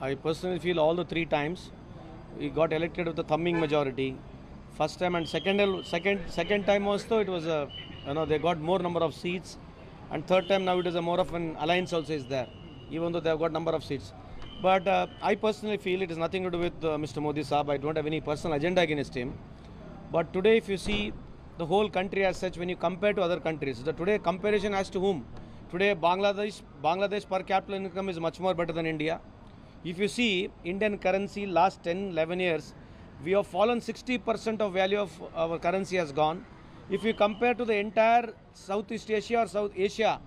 I personally feel all the three times we got elected with a thumbing majority. First time and second time also it was a they got more number of seats, and third time now it is a more of an alliance also is there, even though they have got number of seats. But I personally feel it is nothing to do with Mr. Modi Saab. I don't have any personal agenda against him. But today, if you see the whole country as such, when you compare to other countries, the today comparison as to whom? Today, Bangladesh per capita income is much more better than India. If you see Indian currency last 10, 11 years, we have fallen 60% of value of our currency has gone. If you compare to the entire Southeast Asia or South Asia,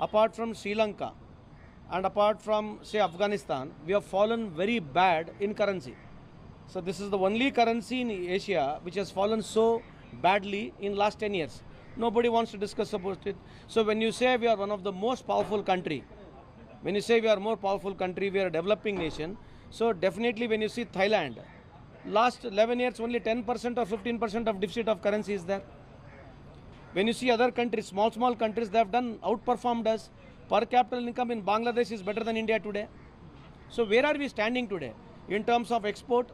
apart from Sri Lanka and apart from say Afghanistan, we have fallen very bad in currency. So this is the only currency in Asia which has fallen so badly in last 10 years. Nobody wants to discuss about it. So when you say we are one of the most powerful country, when you say we are more powerful country, we are a developing nation. So definitely when you see Thailand, last 11 years only 10% or 15% of deficit of currency is there. When you see other countries, small countries, they have done outperformed us. Per capita income in Bangladesh is better than India today. So where are we standing today in terms of export,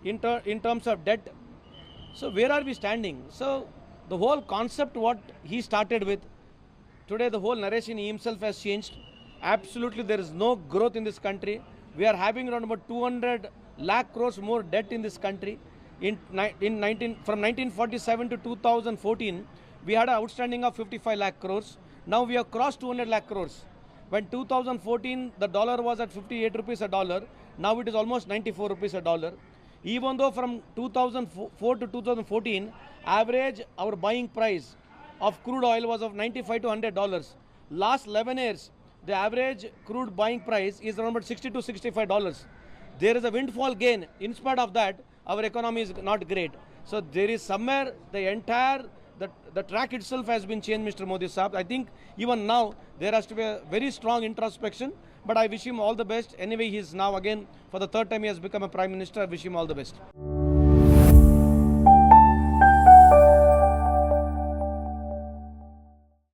in terms of debt? So where are we standing? So the whole concept what he started with, today the whole narration he himself has changed. Absolutely there is no growth in this country. We are having around about 200 lakh crores more debt in this country. From 1947 to 2014, we had an outstanding of 55 lakh crores. Now we have crossed 200 lakh crores. When 2014, the dollar was at 58 rupees a dollar. Now it is almost 94 rupees a dollar. Even though from 2004 to 2014, average our buying price of crude oil was of $95 to $100. Last 11 years, the average crude buying price is around about $60 to $65. There is a windfall gain. In spite of that, our economy is not great. So there is somewhere the entire the track itself has been changed, Mr. Modi Saab. I think even now there has to be a very strong introspection. But I wish him all the best. Anyway, he is now again for the third time he has become a Prime Minister. I wish him all the best.